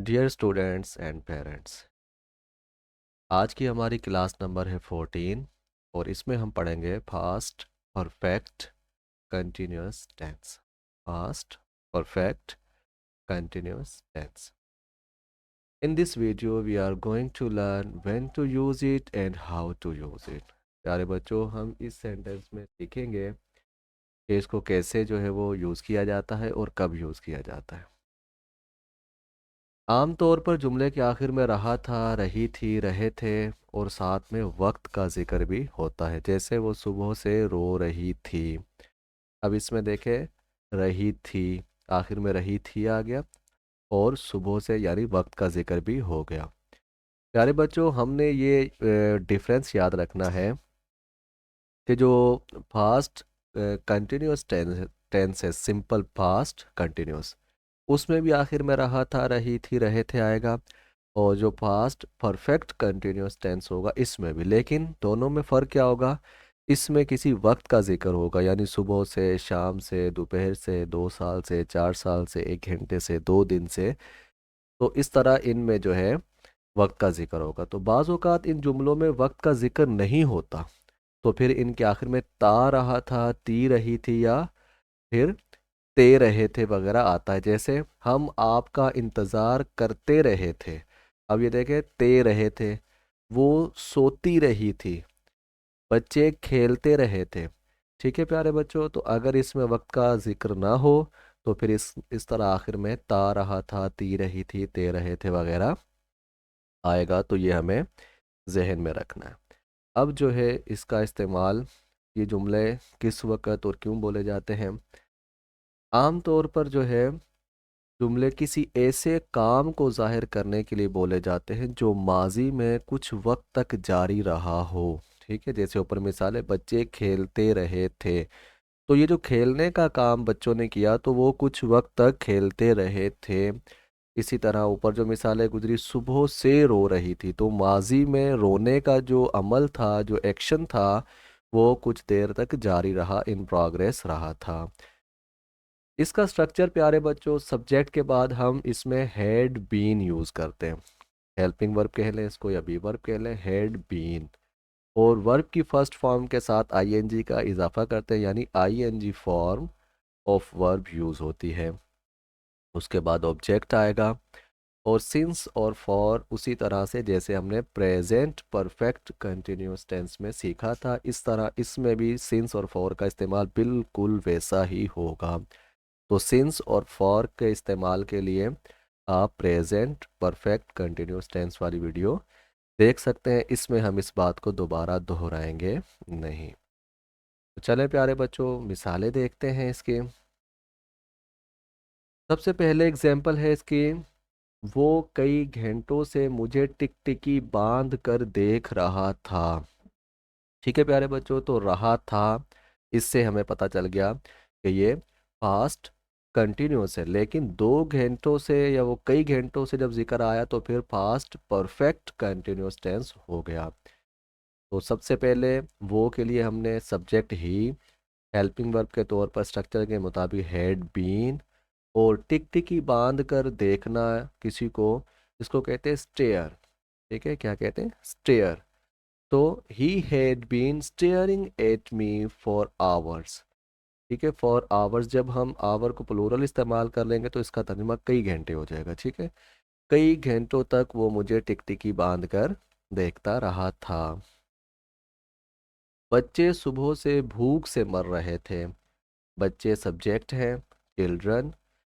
Dear students and parents, आज की हमारी क्लास नंबर है 14 और इसमें हम पढ़ेंगे past perfect continuous tense. Past perfect continuous tense. In this video we are going to learn when to use it and how to use it. प्यारे बच्चों, हम इस सेंटेंस में सीखेंगे कि इसको कैसे जो है वो यूज़ किया जाता है और कब यूज़ किया जाता है। आमतौर पर जुमले के आखिर में रहा था, रही थी, रहे थे और साथ में वक्त का जिक्र भी होता है। जैसे वो सुबह से रो रही थी। अब इसमें देखें, रही थी, आखिर में रही थी आ गया और सुबह से यानी वक्त का जिक्र भी हो गया। प्यारे बच्चों, हमने ये डिफरेंस याद रखना है कि जो फास्ट कंटिन्यूस टेंस है, सिंपल फास्ट कंटिन्यूस, उसमें भी आखिर में रहा था, रही थी, रहे थे आएगा। और जो पास्ट परफेक्ट कंटिन्यूअस टेंस होगा इसमें भी, लेकिन दोनों में फ़र्क क्या होगा? इसमें किसी वक्त का जिक्र होगा, यानी सुबह से, शाम से, दोपहर से, 2 साल से, 4 साल से, 1 घंटे से, 2 दिन से। तो इस तरह इनमें जो है वक्त का जिक्र होगा। तो बाज़ औक़ात इन जुमलों में वक्त का जिक्र नहीं होता, तो फिर इनके आखिर में ता रहा था, ती रही थी या फिर ते रहे थे वगैरह आता है। जैसे हम आपका इंतज़ार करते रहे थे। अब ये देखें, ते रहे थे, वो सोती रही थी, बच्चे खेलते रहे थे। ठीक है प्यारे बच्चों, तो अगर इसमें वक्त का जिक्र ना हो तो फिर इस तरह आखिर में ता रहा था, ती रही थी, ते रहे थे वगैरह आएगा। तो ये हमें जहन में रखना है। अब जो है इसका इस्तेमाल, ये जुमले किस वक़्त और क्यों बोले जाते हैं? आम तौर पर जो है जुमले किसी ऐसे काम को जाहिर करने के लिए बोले जाते हैं जो माजी में कुछ वक्त तक जारी रहा हो। ठीक है, जैसे ऊपर मिसाल है, बच्चे खेलते रहे थे। तो ये जो खेलने का काम बच्चों ने किया तो वो कुछ वक्त तक खेलते रहे थे। इसी तरह ऊपर जो मिसालें गुजरी, सुबह से रो रही थी, तो माजी में रोने का जो अमल था, जो एक्शन था, वो कुछ देर तक जारी रहा, इन प्रोग्रेस रहा था। इसका स्ट्रक्चर प्यारे बच्चों, सब्जेक्ट के बाद हम इसमें हैड बीन यूज़ करते हैं। हेल्पिंग वर्ब कह लें इसको या बी वर्ब कह लें, हैड बीन। और वर्ब की फर्स्ट फॉर्म के साथ आईएनजी का इजाफा करते हैं, यानी I N G form of verb use होती है। उसके बाद ऑब्जेक्ट आएगा और सिंस और फॉर उसी तरह से जैसे हमने प्रेजेंट परफेक्ट कंटिन्यूस टेंस में सीखा था, इस तरह इसमें भी सिंस और फॉर का इस्तेमाल बिल्कुल वैसा ही होगा। तो सिंस और फॉर के इस्तेमाल के लिए आप प्रेजेंट परफेक्ट कंटिन्यूस टेंस वाली वीडियो देख सकते हैं। इसमें हम इस बात को दोबारा दोहराएंगे नहीं। तो चलें प्यारे बच्चों, मिसालें देखते हैं इसकी। सबसे पहले एग्जाम्पल है इसकी, वो कई घंटों से मुझे टिकटिकी बांध कर देख रहा था। ठीक है प्यारे बच्चों, तो रहा था, इससे हमें पता चल गया कि ये पास्ट कंटिन्यूस है। लेकिन 2 घंटों से या वो कई घंटों से जब जिक्र आया तो फिर पास्ट परफेक्ट कंटिन्यूस टेंस हो गया। तो सबसे पहले वो के लिए हमने सब्जेक्ट ही हेल्पिंग वर्ब के तौर पर स्ट्रक्चर के मुताबिक हैड बीन, और टिकटिकी बांध कर देखना किसी को, इसको कहते हैं स्टेयर। ठीक है, क्या कहते हैं? स्टेयर। तो he had been staring at me for hours. ठीक है, फॉर आवर्स, जब हम आवर को प्लूरल इस्तेमाल कर लेंगे तो इसका तर्जुमा कई घंटे हो जाएगा। ठीक है, कई घंटों तक वो मुझे टिकटिकी बांध कर देखता रहा था। बच्चे सुबह से भूख से मर रहे थे। बच्चे सब्जेक्ट है, children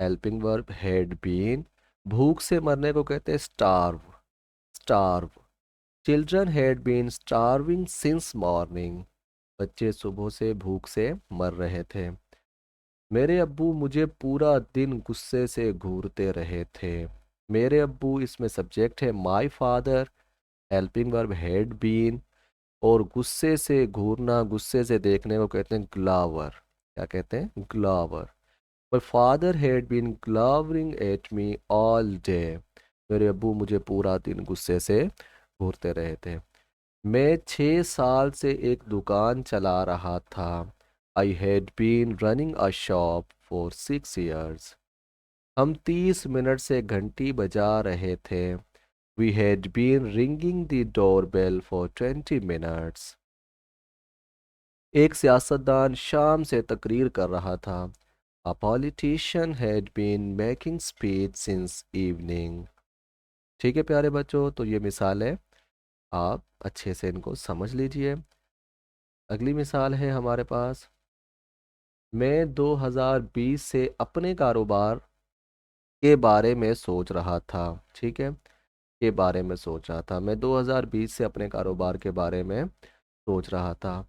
helping verb had been, भूख से मरने को कहते हैं starve. Starve. Children had been starving since morning. बच्चे सुबह से भूख से मर रहे थे। मेरे अब्बू मुझे पूरा दिन गुस्से से घूरते रहे थे। मेरे अब्बू इसमें सब्जेक्ट है, my father helping verb had been, और गुस्से से घूरना, गुस्से से देखने को कहते हैं ग्लावर। क्या कहते हैं? Glower. My father had been glowering at me all day. मेरे अब्बू मुझे पूरा दिन गुस्से से घूरते रहे थे। मैं 6 साल से एक दुकान चला रहा था। I had been running a shop for 6 years। हम 30 मिनट से घंटी बजा रहे थे। We had been ringing the doorbell for 20 minutes. एक सियासतदान शाम से तकरीर कर रहा था। A politician had been making speech since evening. ठीक है प्यारे बच्चों, तो ये मिसाल है, आप अच्छे से इनको समझ लीजिए। अगली मिसाल है हमारे पास, मैं 2020 से अपने कारोबार के बारे में सोच रहा था। ठीक है, के बारे में सोच रहा था, मैं 2020 से अपने कारोबार के बारे में सोच रहा था।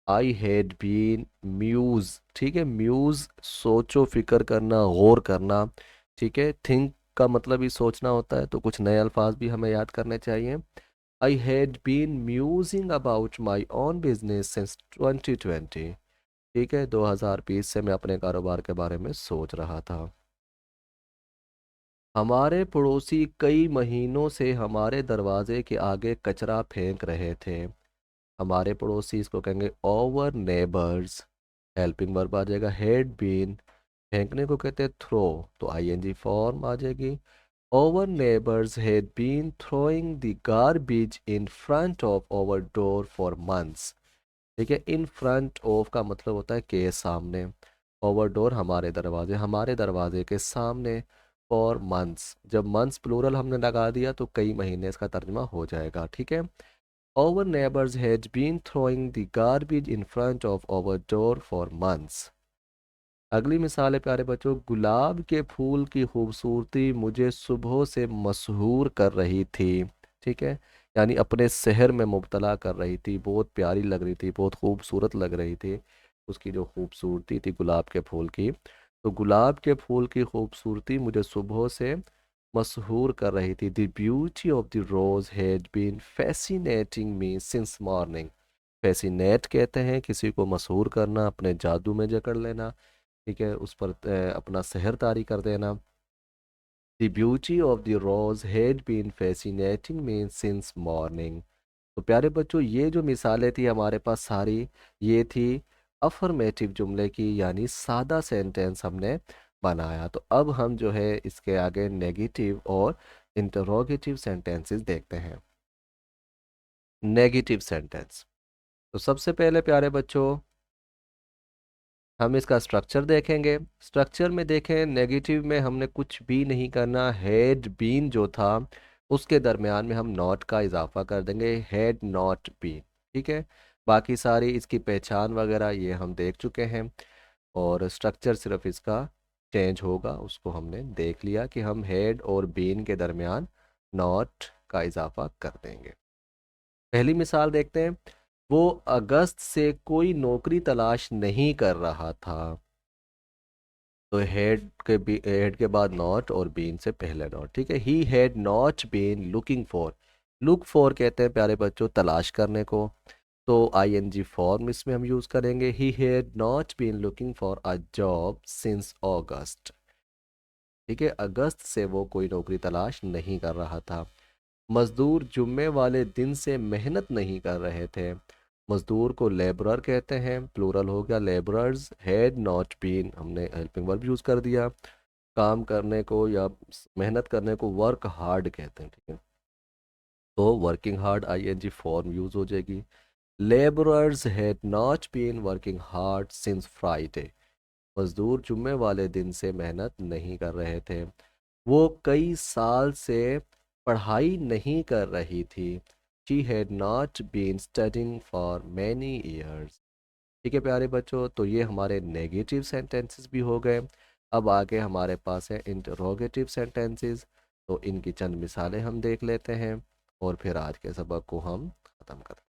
I had been muse. ठीक है, म्यूज सोचो, फिक्र करना, गौर करना। ठीक है, थिंक का मतलब ही सोचना होता है, तो कुछ नए अल्फाज भी हमें याद करने चाहिए। I had been musing about my own business since 2020। ठीक है, 2020 से मैं अपने कारोबार के बारे में सोच रहा था। हमारे पड़ोसी कई महीनों से हमारे दरवाजे के आगे कचरा फेंक रहे थे। हमारे पड़ोसी, इसको कहेंगे ओवर नेबर्स। हेल्पिंग वर्ब आ जाएगा हैड बीन। फेंकने को कहते हैं थ्रो, तो आईएनजी फॉर्म आ जाएगी। Our neighbours had been throwing the garbage in front of our door for months. ठीक है, इन फ्रंट ऑफ का मतलब होता है के सामने, ओवर डोर हमारे दरवाजे के सामने, फॉर मंथ्स। जब मंथ्स प्लूरल हमने लगा दिया तो कई महीने इसका तर्जुमा हो जाएगा। ठीक है, our neighbors had been throwing the garbage in front of our door for months. अगली मिसाल है प्यारे बच्चों, गुलाब के फूल की खूबसूरती मुझे सुबह से मशहूर कर रही थी। ठीक है, यानी अपने शहर में मुब्तला कर रही थी, बहुत प्यारी लग रही थी, बहुत खूबसूरत लग रही थी। उसकी जो खूबसूरती थी गुलाब के फूल की, तो गुलाब के फूल की खूबसूरती मुझे सुबह से मशहूर कर रही थी। The beauty of the rose had been fascinating me since morning. Fascinate कहते हैं किसी को मशहूर करना, अपने जादू में जकड़ लेना। ठीक है, उस पर अपना सहर तारी कर देना। The beauty of the rose had been fascinating me since morning. तो प्यारे बच्चों, ये जो मिसालें थी हमारे पास सारी, ये थी अफर्मेटिव जुमले की, यानी सादा सेंटेंस हमने बनाया। तो अब हम जो है इसके आगे नेगेटिव और इंटरोगेटिव सेंटेंसेस देखते हैं। नेगेटिव सेंटेंस, तो सबसे पहले प्यारे बच्चों हम इसका स्ट्रक्चर देखेंगे। स्ट्रक्चर में देखें, नेगेटिव में हमने कुछ भी नहीं करना। हैड बीन जो था उसके दरमियान में हम नॉट का इजाफा कर देंगे, हैड नॉट बीन। ठीक है, बाकी सारी इसकी पहचान वगैरह ये हम देख चुके हैं, और स्ट्रक्चर सिर्फ इसका चेंज होगा, उसको हमने देख लिया कि हम हैड और बीन के दरमियान नॉट का इजाफा कर देंगे। पहली मिसाल देखते हैं, वो अगस्त से कोई नौकरी तलाश नहीं कर रहा था। तो हेड के बाद नॉट और बीन से पहले नॉट। ठीक है, he had not been looking for. Look for कहते हैं प्यारे बच्चों तलाश करने को, तो आईएनजी फॉर्म इसमें हम यूज करेंगे। He had not been looking for a job since August. ठीक है, अगस्त से वो कोई नौकरी तलाश नहीं कर रहा था। मजदूर जुम्मे वाले दिन से मेहनत नहीं कर रहे थे। मजदूर को लेबरर कहते हैं, प्लूरल हो गया लेबरर्स। हैड नॉट बीन, हमने हेल्पिंग वर्ब यूज कर दिया। काम करने को या मेहनत करने को वर्क हार्ड कहते हैं। ठीक है, तो working hard I N G form use हो जाएगी। Labourers had not been working hard since Friday. मजदूर जुम्मे वाले दिन से मेहनत नहीं कर रहे थे। वो कई साल से पढ़ाई नहीं कर रही थी। She had not been studying for many years. ठीक है प्यारे बच्चों, तो ये हमारे नेगेटिव सेंटेंसेस भी हो गए। अब आगे हमारे पास है इंटरोगेटिव सेंटेंसेस, तो इनकी चंद मिसालें हम देख लेते हैं और फिर आज के सबक को हम ख़त्म करते हैं।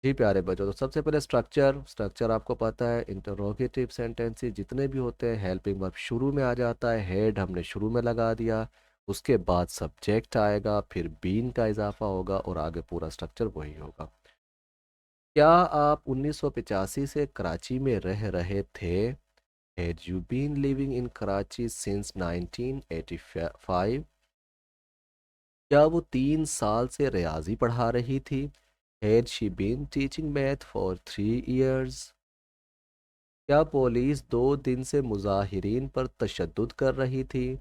जी प्यारे बच्चों, तो सबसे पहले स्ट्रक्चर आपको पता है। इंटरोगेटिव सेंटेंसेस जितने भी होते हैं, हेल्पिंग वर्ब शुरू में आ जाता है, हेड हमने शुरू में लगा दिया, उसके बाद सब्जेक्ट आएगा, फिर बीन का इजाफा होगा और आगे पूरा स्ट्रक्चर वही होगा। क्या आप 1985 से कराची में रह रहे थे? Had you been living in Karachi since 1985? क्या वो 3 साल से रियाजी पढ़ा रही थी? Had she been teaching math for 3 years? क्या पुलिस 2 दिन से मुजाहिरीन पर तशद्दुद कर रही थी?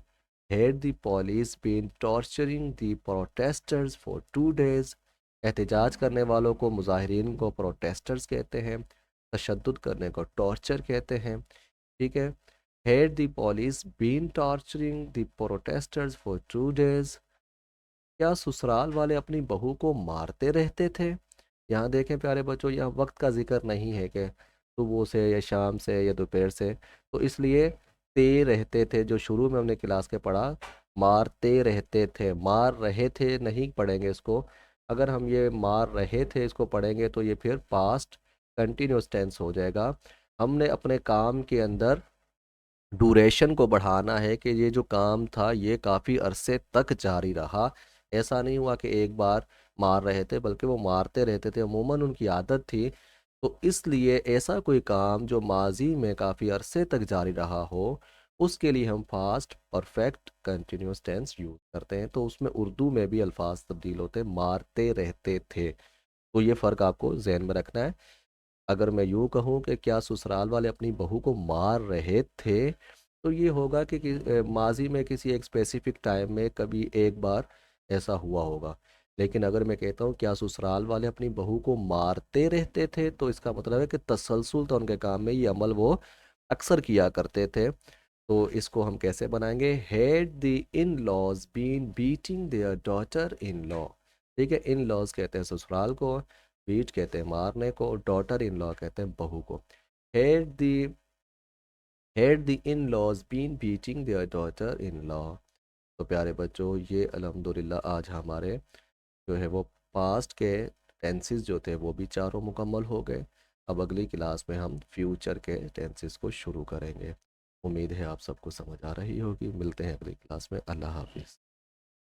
Had the police been torturing the protesters for 2 days? एहतजाज करने वालों को मुजाहिरीन को प्रोटेस्टर्स कहते हैं, तशद्दुद करने को टॉर्चर कहते हैं। ठीक है। Had the police been torturing the protesters for 2 days? क्या ससुराल वाले अपनी बहू को मारते रहते थे? यहाँ देखें प्यारे बच्चों, यहाँ वक्त का जिक्र नहीं है कि सुबह से या शाम से या दोपहर से, तो इसलिए ते रहते थे जो शुरू में हमने क्लास के पढ़ा, मारते रहते थे, मार रहे थे नहीं पढ़ेंगे इसको। अगर हम ये मार रहे थे इसको पढ़ेंगे तो ये फिर पास्ट कंटिन्यूस टेंस हो जाएगा। हमने अपने काम के अंदर ड्यूरेशन को बढ़ाना है कि ये जो काम था ये काफ़ी अरसे तक जारी रहा। ऐसा नहीं हुआ कि एक बार मार रहे थे, बल्कि वो मारते रहते थे, अमूमन उनकी आदत थी। तो इसलिए ऐसा कोई काम जो माजी में काफ़ी अरसे तक जारी रहा हो, उसके लिए हम past perfect continuous tense use करते हैं। तो उसमें उर्दू में भी अल्फाज तब्दील होते हैं, मारते रहते थे। तो ये फ़र्क आपको जहन में रखना है। अगर मैं यूँ कहूँ कि क्या ससुराल वाले अपनी बहू को मार रहे थे, तो ये होगा कि माजी में किसी एक स्पेसिफिक टाइम में कभी एक बार ऐसा हुआ होगा। लेकिन अगर मैं कहता हूँ क्या ससुराल वाले अपनी बहू को मारते रहते थे, तो इसका मतलब है कि तसलसल था उनके काम में, ये अमल वो अक्सर किया करते थे। तो इसको हम कैसे बनाएंगे? Had the in laws been beating their daughter in law. ठीक है, इन लॉज कहते हैं ससुराल को, बीट कहते हैं मारने को, डॉटर इन लॉ कहते हैं बहू को। Had the had the in laws been beating their daughter in law. तो प्यारे बच्चों, ये अल्हम्दुलिल्लाह आज हमारे जो है वो पास्ट के टेंसेस जो थे वो भी चारों मुकम्मल हो गए। अब अगली क्लास में हम फ्यूचर के टेंसेस को शुरू करेंगे। उम्मीद है आप सबको समझ आ रही होगी। मिलते हैं अगली क्लास में। अल्लाह हाफिज़।